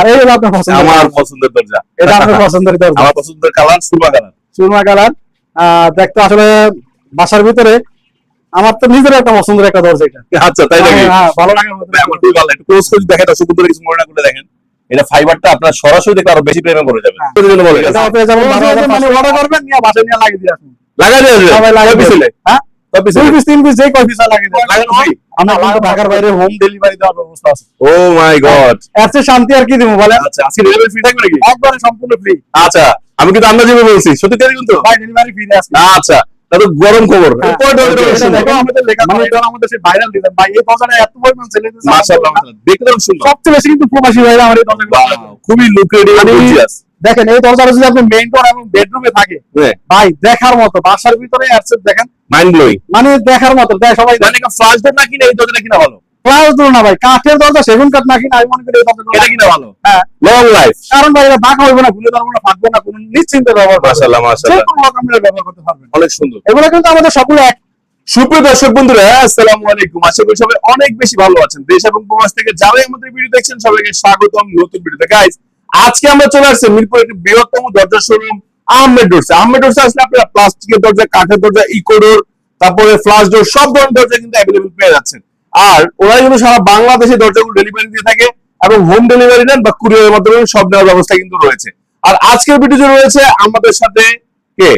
আর এই হলো আপনার পছন্দের আমার পছন্দের দরজা, এটা আপনার পছন্দের দরজা, আমার পছন্দের কালার সুরমা কালার। দেখতে আসলে বাসার ভিতরে আমার তো নিজের একটা পছন্দের একটা দরজা এটা। আচ্ছা তাই নাকি? ভালো লাগে আমার খুবই ভালো লাগে। একটু ক্লোজ করে দেখেন, দর্শক বন্ধুরা কিছু মনে না করে দেখেন। এটা ফাইবারটা আপনার সরাসরি দেখলে আরো বেশি প্রেমে পড়ে যাবে। এটা আপনি যেমন মানে অর্ডার করবেন, নিয়ে বাসায় নিয়ে লাগিয়ে দিয়ে আসুন। লাগাই দিয়ে আসবে সবাই লাগিয়ে দিলে হ্যাঁ, দুই পিস তিন পিস যেই কয় পিস লাগিয়ে দেন। আমরা ঢাকার বাইরে হোম ডেলিভারি দেওয়ার ব্যবস্থা আছে। ও মাই গড, এত শান্তি আর কি দিব বলেন। আচ্ছা আজকে ডেলিভারি ফ্রি থাকবে নাকি? একবারে সম্পূর্ণ ফ্রি। আচ্ছা আমি কিন্তু আন্দাজে বলছি, সত্যি তাই কিন্তু ভাই ডেলিভারি ফ্রি আছে। আচ্ছা তাহলে গরম খবর। আমাদের লেখা মানে এটা আমাদের সেই ভাইরাল ডিজাইন ভাই, এই দরজাটা এত পরিমাণ সেল হচ্ছে মাশাআল্লাহ, দেখতে খুব সুন্দর। সবচেয়ে বেশি কিন্তু প্রবাসী ভাইরা আমার এই দরজাগুলো খুবই লুক্রেটিভ আর গর্জিয়াস। দেখেন এই দরজাটা যদি আপনি মেইন ডোর এবং বেডরুমে থাকে ভাই দেখার মতো, বাসার ভিতরে অ্যাডসেট দেখেন মাইন্ড ব্লোয়িং, মানে দেখার মতো। দেখ সবাই মানে ফ্লাশ ডোর না কিনে এই দরজাটা কিনা ভালো। ফ্লাশ ডোর না ভাই, কাঠের দরজা, সেগুন কাঠ না কিনে আমি মনে করি এই দরজাটা এটা কিনা ভালো। হ্যাঁ, লং লাইফ, কারণ ভাই এটা বাঁকা হবে না, ভুলে যাবে না, ফাটবে না, কোনো নিশ্চিন্তে ব্যবহার করতে পারবেন। মাশাআল্লাহ মাশাআল্লাহ, যে কোনো রকমের ব্যবহার করতে পারবেন, অনেক সুন্দর। এগুলো কিন্তু আমাদের সবগুলো এক। সুপ্রিয় দর্শক বন্ধুরা আসসালামু আলাইকুম, আশা করি সবাই অনেক বেশি ভালো আছেন। দেশ এবং প্রবাস থেকে যারাই আমাদের ভিডিও দেখছেন সবাইকে স্বাগতম নতুন ভিডিওতে। গাইস আজকে আমরা চলে আসছি মিরপুরের একটি বৃহত্তম দরজা শোরুম আহমেদ ডোরসে। আহমেদ ডোরসে আসলে আপনারা প্লাস্টিকের দরজা, কাঠের দরজা, ইকো ডোর, তারপরে ফ্লাশ ডোর সব ধরনের দরজা কিন্তু অ্যাভেলেবল পেয়ে যাচ্ছেন। আর ওরা কিন্তু সারা বাংলাদেশে দরজাগুলো ডেলিভারি দিয়ে থাকে এবং হোম ডেলিভারি নেন বা কুরিয়ারের মাধ্যমে সব নেওয়ার ব্যবস্থা কিন্তু রয়েছে। আর আজকের ভিডিওতে রয়েছে আমাদের সাথে কে?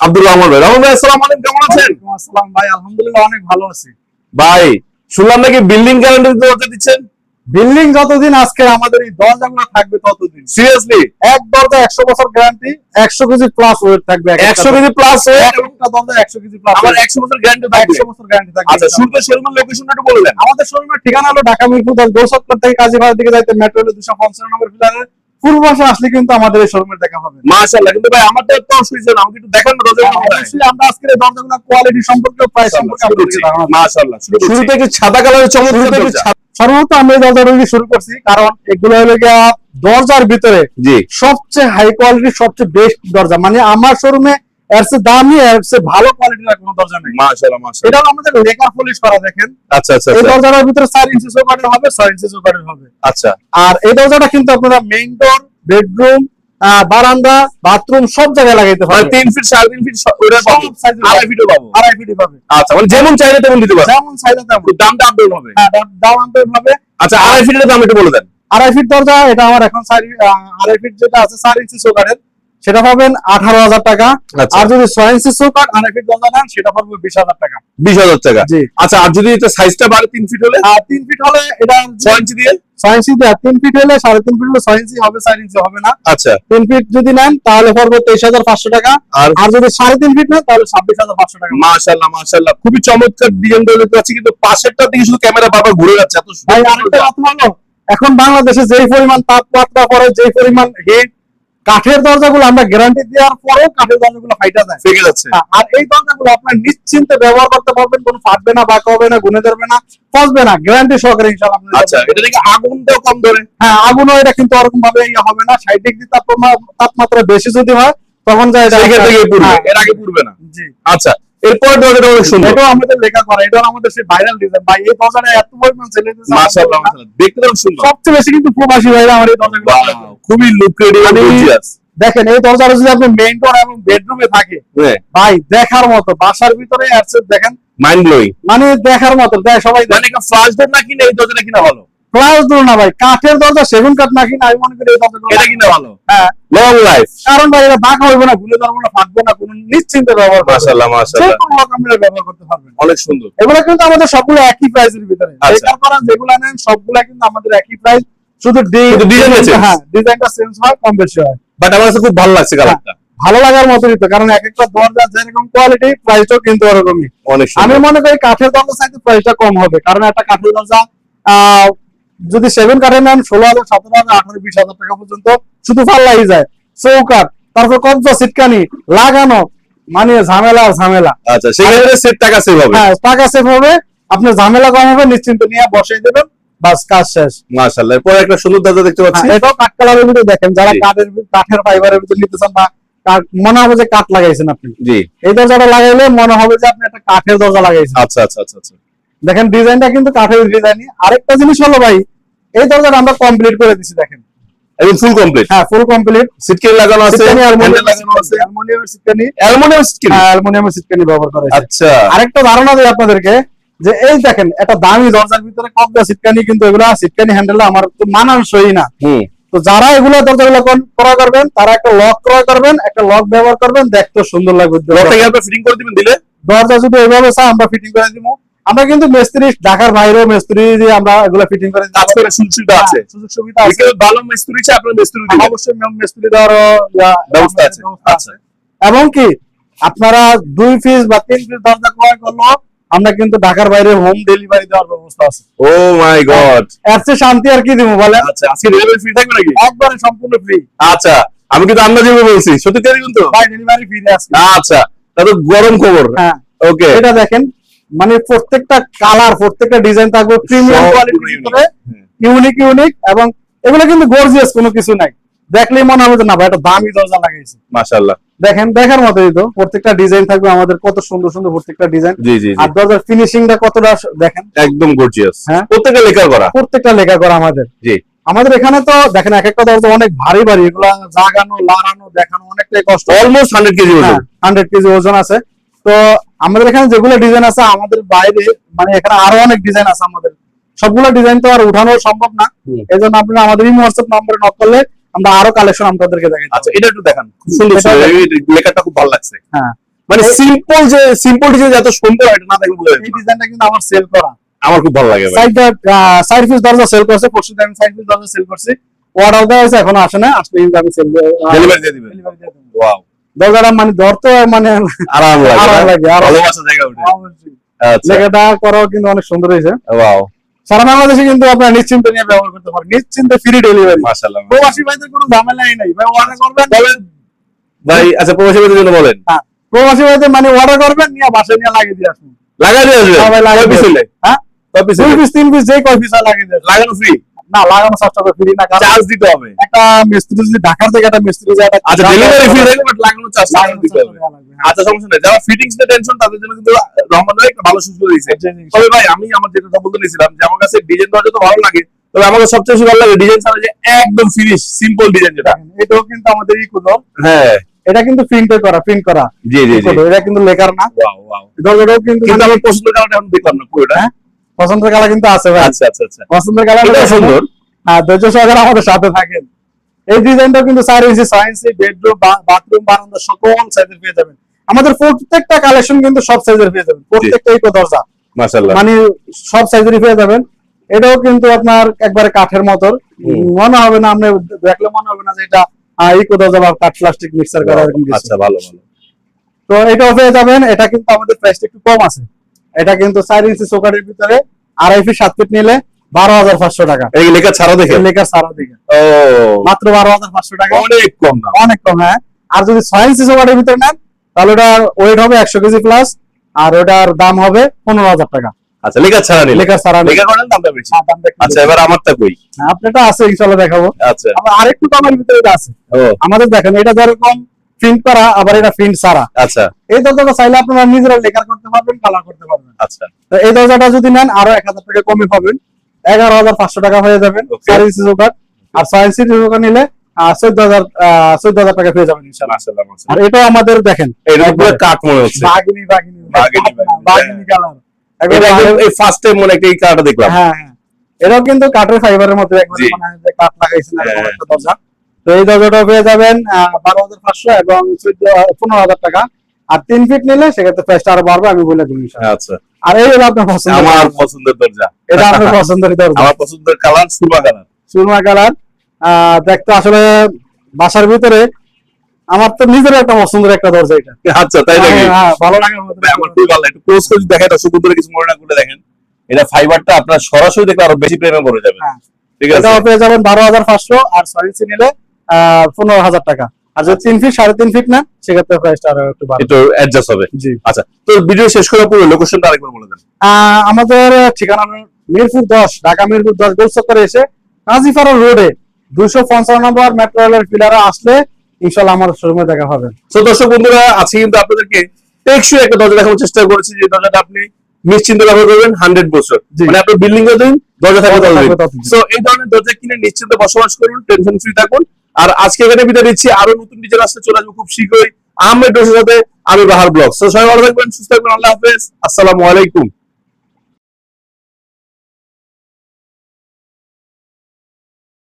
আব্দুল রহমান ভাই। রহমান ভাই আসসালামু আলাইকুম, কেমন আছেন? আসসালাম ভাই, আলহামদুলিল্লাহ অনেক ভালো আছি ভাই শুনলাম নাকি বিল্ডিং গ্যারান্টি দরজা দিচ্ছেন? বিল্ডিং যতদিন আজকে আমাদের এই দরজাগুলো থাকবে ততদিন। সিরিয়াসলি? এক দরজা 100 বছর গ্যারান্টি, 100 কেজি প্লাস ওয়েট থাকবে। 100 কেজি প্লাস ওয়েট, একটা দরজা 100 কেজি প্লাস। আমার 100 বছর গ্যারান্টি থাকবে। 100 বছর গ্যারান্টি থাকবে। আচ্ছা শুরুতে শোরুমের লোকেশনটা একটু বলবেন। আমাদের শোরুমের ঠিকানা হলো ঢাকা মিরপুর 10 গোলচত্বর থেকে কাজীবাজার দিকে যাইতে মেট্রো রেল 255 নম্বর পিলারের পূর্ব পাশে আসলে কিন্তু আমাদের এই শোরুমের দেখা হবে। মাশাআল্লাহ, কিন্তু ভাই আমারটা একটু অসুবিধা না, আমাকে একটু দেখান না দরজাগুলো। অবশ্যই আমরা আজকে এই দরজাগুলো কোয়ালিটি সম্পর্কে, প্রাইস সম্পর্কে আপনাদেরকে জানাবো। মাশাআল্লাহ, শুরুতে একটু সাদা কালারের চমৎকার দরজা। সর্বপ্রথম আমরা এই দরজাটা দিয়ে শুরু করছি, কারণ এগুলো হলো গিয়া দরজার ভিতরে জি সবচেয়ে হাই কোয়ালিটির সবচেয়ে বেস্ট দরজা। মানে আমার শোরুমে এর চেয়ে দামি, এর চেয়ে ভালো কোয়ালিটির কোনো দরজা নেই। মাশাআল্লাহ মাশাআল্লাহ, এটা হলো আমাদের লেকার পলিশ করা। দেখেন আচ্ছা আচ্ছা এই আচ্ছা দরজাটার ভিতরে 4 ইঞ্চি চৌকাঠের হবে, 6 ইঞ্চি চৌকাঠের হবে। আচ্ছা। আর এই দরজাটা কিন্তু আপনারা মেইন ডোর, বেডরুম, বারান্দা, বাথরুম সব জায়গায় লাগাইতে মানে পারবেন। 3 ফিট 3.5 ফিট ওটা পাবো, 2.5 ফিটও পাবো। 2.5 ফিটই পাবে। আচ্ছা মানে যেমন চাইলে তেমন দিতে পারবেন, যেমন চাইলে তেমন। দামটা আপডেট হবে। হ্যাঁ, দাম আপডেট হবে। আচ্ছা 2.5 ফিটের দাম একটু বলে দেন। 2.5 ফিট দরজা এটা আমার এখন 2.5 ফিট যেটা আছে 4 ইঞ্চি চৌকাঠের, সেটা পাবেন 18,000 টাকা। আর যদি 6 ইঞ্চি চৌকাঠ 2.5 ফিট দরজা নেন সেটা পড়বে 20,000 টাকা। 20,000 টাকা। জি। আচ্ছা আর যদি এটা সাইজটা বাড়ে 3 ফিট হলে? 3 ফিট হলে এটা 6 ইঞ্চি দিয়ে 6 ইঞ্চি দিয়ে, 3 ফিট হলে 3.5 ফিট হলে 6 ইঞ্চি হবে, 4 ইঞ্চি হবে না। আচ্ছা 3 ফিট যদি নেন তাহলে পড়বে 23,500 টাকা। আর যদি 3.5 ফিট নেন তাহলে 26,500 টাকা। মাশাআল্লাহ মাশাআল্লাহ, খুবই চমৎকার ডিজাইন দেখতে পাচ্ছি, কিন্তু পাশেরটা দিকে শুধু ক্যামেরা বারবার ঘুরে যাচ্ছে। এত ভাই আরেকটা কথা হলো, এখন বাংলাদেশে যেই পরিমাণ তাপমাত্রা পড়ে, যেই পরিমাণ হিট, কাঠের দরজাগুলো আমরা গ্যারান্টি দেওয়ার পরেও কাঠের দরজাগুলো ফাইটা যায়, ফেকে যাচ্ছে। আর এই দরজাগুলো আপনার নিশ্চিন্তে ব্যবহার করতে পারবেন, কোনো ফাটবে না, বাঁকা হবে না, গুনে ধরবে না, ফসবে না, গ্যারান্টি সহকারে ইনশাআল্লাহ। আচ্ছা এটা থেকে আগুনটাও কম ধরে? হ্যাঁ, আগুনও এটা কিন্তু ওরকম ভাবে ইয়ে হবে না। 60 ডিগ্রি তাপমাত্রা বেশি যদি হয় তখন যায় এটা সেখান থেকে পুড়বে, এর আগে পুড়বে না। জি। আচ্ছা এরপর দরজাটা অনেক সুন্দর, এটাও আমাদের লেখা করা, এটা আমাদের সেই ভাইরাল ডিজাইন ভাই, এই দরজাটা এত পরিমাণ সেল হচ্ছে মাশাআল্লাহ মাশাআল্লাহ, দেখতে খুব সুন্দর। সবচেয়ে বেশি কিন্তু প্রবাসী ভাইরা আমার এই দরজাগুলো খুবই লুক্রেটিভ আর গর্জিয়াস। দেখেন এই দরজাটা যদি আপনি মেইন ডোর এবং বেডরুমে থাকে ভাই দেখার মতো, বাসার ভিতরে অ্যাডসেট দেখেন মাইন্ড ব্লোয়িং, মানে দেখার মতো। সবাই মানে ফ্লাশ ডোর না কিনে এই দরজাটা কিনা ভালো। ফ্লাশ ডোর না ভাই, কাঠের দরজা, সেগুন কাঠ না কিনে আমি মনে করি এই দরজাগুলো এটা কিনা ভালো। হ্যাঁ, লং লাইফ, কারণ ভাই এটা বাঁকা হবে না, ভুলে যাবে না, ফাটবে না, কোনো নিশ্চিন্তে ব্যবহার করতে মাশাআল্লাহ যে মাশাআল্লাহ, কোনো রকমের ব্যবহার করতে পারবেন। অনেক সুন্দর। এগুলো কিন্তু আমাদের সবগুলো একই প্রাইসের ভিতরে। আচ্ছা। বেকার করা যেগুলো নেন সবগুলা কিন্তু আমাদের একই প্রাইস, শুধু ডিজাইন আছে। হ্যাঁ, ডিজাইনটা চেঞ্জ হয়, কম বেশি হয়। বাট আমার কাছে খুব ভালো লাগছে কালারটা। ভালো লাগার মতোই তো, কারণ এক একটা দরজা যেরকম কোয়ালিটি প্রাইসটাও কিন্তু ওরকমই। অনেক আমি সুন্দর। মনে করি কাঠের দরজা চাইতে প্রাইসটা কম হবে, কারণ একটা কাঠের দরজা যদি সেগুন কাঠের নেন 16,000, 17,000, 18,000, 20,000 টাকা পর্যন্ত শুধু পাল্লাই যায়। চৌকাঠ, তারপর কবজা, সিটকানি লাগানো, মানে ঝামেলা ঝামেলা। আচ্ছা সেখানে সেট টাকা সেভ হবে। হ্যাঁ, টাকা সেভ হবে, আপনার ঝামেলা কম হবে, নিশ্চিন্তে নিয়ে বসিয়ে দেবেন, বাস কাজ শেষ। মাশাআল্লাহ, এরপর একটা সুন্দর দরজা দেখতে পাচ্ছি। এটাও কাঠ কালারের ভিতরে। দেখেন যারা কাঠের ফাইবারের ভিতরে নিতে চান বা মনে হবে যে কাঠ লাগাইছেন আপনি, জি এই দরজাটা লাগাইলে মনে হবে যে আপনি একটা কাঠের দরজা লাগাইছেন। আচ্ছা আচ্ছা আচ্ছা আচ্ছা, দেখেন ডিজাইনটা কিন্তু কাঠের ডিজাইনই। আরেকটা জিনিস হলো ভাই, এই দরজাটা আমরা কমপ্লিট করে দিছি। দেখেন একদম ফুল কমপ্লিট। হ্যাঁ ফুল কমপ্লিট। সিটকানি লাগানো আছে, হ্যান্ডেল লাগানো আছে, অ্যালুমিনিয়ামের সিটকানি, অ্যালুমিনিয়াম সিটকানি। অ্যালুমিনিয়ামের সিটকানি ব্যবহার করা হয়েছে। আচ্ছা আরেকটা ধারণা দিই আপনাদেরকে, যে এই দেখেন একটা দামি দরজার ভিতরে কবজা সিটকানি, কিন্তু এগুলা সিটকানি হ্যান্ডেল আমার তো মানানসই না। হুম তো যারা এগুলো দরজাগুলো ক্রয় করবেন তারা একটা লক ক্রয় করবেন, একটা লক ব্যবহার করবেন, দেখতে সুন্দর লাগবে। লকটা কি আপনি ফিটিং করে দিবেন দিলে? দরজা যদি এইভাবে চাই আমরা ফিটিং করে দিব। আমরা কিন্তু মিস্ত্রি, ঢাকার বাইরেও মিস্ত্রি দিয়ে আমরা এগুলো ফিটিং করে দিই। কাজ করে সুবিধা আছে, সুযোগ সুবিধা আছে। কেউ ভালো মিস্ত্রি চাই আপনার মিস্ত্রি দিবেন, অবশ্যই মিস্ত্রি দেওয়ারও ব্যবস্থা আছে। আচ্ছা এবং কি আপনারা 2 পিস বা 3 পিস দরজা ক্রয় করলো, আমরা কিন্তু ঢাকার বাইরে হোম ডেলিভারি দেওয়ার ব্যবস্থা আছে। ও মাই গড। এর চেয়ে শান্তি আর কি দিব বলেন? আচ্ছা আজকে ডেলিভারি ফ্রি থাকবে নাকি? একবারে সম্পূর্ণ ফ্রি। আচ্ছা আমি কিন্তু আন্দাজে বলছি, সত্যি তাই কিন্তু? ভাই ডেলিভারি ফ্রি আছে। আচ্ছা তাহলে গরম খবর। হ্যাঁ ওকে এটা দেখেন, মানে প্রত্যেকটা কালার, প্রত্যেকটা ডিজাইন থাকবে প্রিমিয়াম সব কোয়ালিটির unique। ভিতরে, ইউনিক, এবং এগুলো কিন্তু গর্জিয়াস, কোনো কিছু নাই। দেখলেই মনে হবে যে না ভাই এটা দামি দরজা লাগাইছে। মাশাআল্লাহ। দেখেন দেখার মতোই তো, প্রত্যেকটা ডিজাইন থাকবে আমাদের, কত সুন্দর সুন্দর প্রত্যেকটা ডিজাইন। জি জি জি, আর দরজার ফিনিশিংটা কতটা দেখেন, একদম গর্জিয়াস। হ্যাঁ। প্রত্যেকটা লেখা করা। প্রত্যেকটা লেখা করা আমাদের। জি আমাদের এখানে তো দেখেন এক একটা দরজা অনেক ভারী ভারী, এগুলা জাগানো, লাগানো, দেখানো অনেকটাই কষ্ট। অলমোস্ট 100 কেজি ওজন। 100 কেজি ওজন আছে। তো আমাদের এখানে যেগুলো ডিজাইন আছে, আমাদের বাইরে মানে এখানে আরো অনেক ডিজাইন আছে আমাদের, সবগুলো ডিজাইন তো আর উঠানো সম্ভব না। হুম। এই জন্য আপনারা আমাদের এই হোয়াটসঅ্যাপ নম্বরে নক করলে আমরা আরো কালেকশন আপনাদেরকে দেখাই। আচ্ছা এটা একটু দেখান, খুব সুন্দর এটা ছিল, এই লেখাটা খুব ভালো লাগছে। হ্যাঁ মানে সিম্পল ডিজাইন এত সুন্দর, এটা না দেখলে বুঝা যাবে এই না। ডিজাইনটা কিন্তু আমার সেল করা। আমার খুব ভালো লাগে ভাই। সাইড পিস দরজা সেল করছে, পরশু দিন আমি সাইড পিস দরজা সেল করছি। অর্ডার দেওয়া হয়েছে, এখনো আসে না, আসলে কিন্তু আমি সেল ডেলিভারি দিয়ে দিবেন। ডেলিভারি দিয়ে দেবো। ওয়াও দরজাটা মানে ধরতে মানে আরাম আরাম লাগে, লাগে, আরাম। ভালোবাসা জায়গা ওঠে। অবশ্যই। আচ্ছা লেখাটা করাও কিন্তু অনেক সুন্দর হয়েছে। ওয়াও সারা বাংলাদেশে কিন্তু আপনারা নিশ্চিন্তে নিয়ে ব্যবহার করতে পারেন, নিশ্চিন্তে ফ্রি ডেলিভারি। মাশাআল্লাহ। প্রবাসী ভাইদের কোনো ঝামেলাই নাই ভাই, অর্ডার করবেন বলেন ভাই, আচ্ছা প্রবাসী ভাইদের জন্য বলেন। হ্যাঁ, প্রবাসী ভাইদের মানে অর্ডার করবেন, নিয়ে বাসায় নিয়ে লাগিয়ে দিয়ে আসবেন। লাগাই দিয়ে আসবে? সবাই লাগিয়ে কয় পিস দিয়ে হইলে? হ্যাঁ, কয় পিস 2 হইলে? পিস 3 পিস যে কয় পিস লাগিয়ে দিয়ে আসবেন। লাগানো ফ্রি? না, লাগানো সবসময় ফ্রি না, কারণ চার্জ দিতে হবে। একটা মিস্ত্রি যদি ঢাকার থেকে একটা মিস্ত্রি যায়, আচ্ছা ডেলিভারি ফ্রি থাকবে, বাট লাগানো চার্জ লাগানো দিতে হবে। চার্জ লাগবে। আচ্ছা সমস্যা নেই, যারা ফিটিংস এর টেনশন তাদের জন্য কিন্তু রহমান ভাই একটা ভালো সুযোগ দিয়েছে। জি, জি। তবে ভাই আমি আমার যেটা বলতে নিয়েছিলাম যে আমার কাছে ডিজাইন দরজা তো ভালো লাগে, তবে আমার কাছে সবচেয়ে বেশি ভালো লাগে ডিজাইন ছাড়া যে একদম ফিনিশ সিম্পল ডিজাইন যেটা। এটাও কিন্তু আমাদের ইকুদর, হ্যাঁ এটা কিন্তু প্রিন্ট করা। জি জি জি, ইকুদর, এটা কিন্তু লেখার না। Wow wow. দরজাটাও কিন্তু কিন্তু আমি পছন্দের কালারটা এখন দেখলাম না পুরোটা। হ্যাঁ, পছন্দের কালার কিন্তু আছে ভাই। আচ্ছা আচ্ছা আচ্ছা, পছন্দের কালার এটা সুন্দর। হ্যাঁ, ধৈর্য সহকারে আমাদের সাথে থাকেন। এই ডিজাইনটাও কিন্তু 4 ইঞ্চি 6 ইঞ্চি বেডরুম, বাথরুম, বারান্দা সকল সাইজের পেয়ে যাবেন। আমাদের প্রত্যেকটা কালেকশন কিন্তু সব সাইজের পেয়ে যাবেন, প্রত্যেকটা ইকো দরজা মাশাআল্লাহ। মানে সব সাইজেরই পেয়ে যাবেন। এটাও কিন্তু আপনার একবারে কাঠের মতন, মনে হবে না, আপনি দেখলে মনে হবে না যে এটা ইকো দরজা বা কাঠ প্লাস্টিক মিক্সার করা এরকম কিছু। আচ্ছা ভালো ভালো। তো এটাও পেয়ে যাবেন। এটা কিন্তু আমাদের প্রাইসটা একটু কম আছে। এটা কিন্তু 4 ইঞ্চি চৌকাঠের ভিতরে 2.5 ফিট 7 ফিট নিলে 12,500 টাকা। এই লেখা ছাড়া দেখে? লেখা সারা দিকে ও মাত্র 12,500 টাকা, অনেক কম দাম। অনেক কম। হ্যাঁ, আর যদি 6 ইঞ্চি চৌকাঠের ভিতরে নেন তাহলে ওটার ওয়েট হবে 100 কেজি প্লাস, আর ওটার দাম হবে 15,000 টাকা। আচ্ছা লেখা ছাড়া নিলে? লেখা সারা লেখা করেন দামটা বেশি। দামটা একটু আচ্ছা বেশি। এবার আমারটা কই? হ্যাঁ, আপনারটা আছে ইনশাআল্লাহ দেখাবো। আচ্ছা আবার আরেকটু দামের ভিতরে এটা আছে ও আমাদের। দেখেন এটা যেরকম প্রিন্ট করা, আবার এটা প্রিন্ট সারা। আচ্ছা এই দরজাটা চাইলে আপনারা নিজেরা লেখা করতে পারবেন, কালার করতে পারবেন। আচ্ছা তো এই দরজাটা যদি নেন আরো 1,000 টাকা কমে পাবেন, 11,500 টাকা হয়ে যাবেন। Okay. 4 ইঞ্চি চৌকাঠ, আর 6 ইঞ্চি চৌকাঠ নিলে 14,000 টাকা পেয়ে যাবেন ইনশাআল্লাহ। মাশাআল্লাহ আর মাশাআল্লাহ। এটাও আমাদের দেখেন এটা পুরো কাট মনে হচ্ছে। বাগিনি বাগিনি কালার। এটা একদম এই ফার্স্ট টাইম মনে একটা এই কালারটা দেখলাম। হ্যাঁ হ্যাঁ, এটাও কিন্তু কাঠের ফাইবারের মধ্যে একবারে জি। মনে হয় যে কাঠ লাগাইছেন এরকম হ্যাঁ। একটা দরজা। তো এই দরজাটাও পেয়ে যাবেন 12,500 এবং 15,000 টাকা। আর 3 ফিট নিলে সেক্ষেত্রে প্রাইসটা আরো বাড়বে, আমি বলে দিই ইনশাআল্লাহ। আচ্ছা আর এই হলো আপনার পছন্দ, আমার পছন্দের দরজা। এটা আপনার পছন্দের দরজা, আমার পছন্দের colour Surma colour. Surma colour. দেখতে আসলে বাসার ভিতরে আমার তো নিজের একটা পছন্দের একটা দরজা এটা। আচ্ছা তাই নাকি? হ্যাঁ, ভালো লাগার মতো। ভাই, আমার খুবই ভালো লাগে। একটু ক্লোজ করে দেখেন, এটা সুন্দর করে কিছু মনে না করে দেখেন। এটা ফাইবারটা আপনার সরাসরি দেখলে আরো বেশি প্রেমে পড়ে যাবে। হ্যাঁ। ঠিক আছে? এটাও পেয়ে যাবেন 12,500, আর 6 ইঞ্চি নিলে 15,000 টাকা। আর যদি 3 ফিট 3.5 ফিট না সেক্ষেত্রে প্রাইসটা আরো একটু বাড়বে। একটু অ্যাডজাস্ট হবে। জি। আচ্ছা তো ভিডিও শেষ করার পরে লোকেশনটা আরেকবার বলে দেন। আমাদের ঠিকানা মিরপুর 10, ঢাকা মিরপুর 10 গোলচক্করে এসে কাজীপাড়া রোডে 255 নম্বর মেট্রো রেলের পিলারে আসলে ইনশাআল্লাহ আমাদের শোরুমে দেখা হবে। তো দর্শক বন্ধুরা, আজকে কিন্তু আপনাদেরকে টেকসই একটা দরজা দেখানোর চেষ্টা করেছি, যে দরজাটা আপনি নিশ্চিন্তে ব্যবহার করবেন 100 বছর। জি। মানে আপনার বিল্ডিং যতদিন দরজা থাকবে দরজা থাকবে ততদিন। ততদিন। সো এই ধরনের দরজা কিনে নিশ্চিন্তে বসবাস করুন, টেনশন ফ্রি থাকুন। আর আজকে এখানে বিদায় দিচ্ছি, আরো নতুন ডিজাইন আসতে চলে আসবে খুব শীঘ্রই আহমেদ রশিদের সাথে, আমি বাহার ব্লগ। সো সবাই ভালো থাকবেন, সুস্থ থাকবেন, আল্লাহ হাফেজ, আসসালামু আলাইকুম।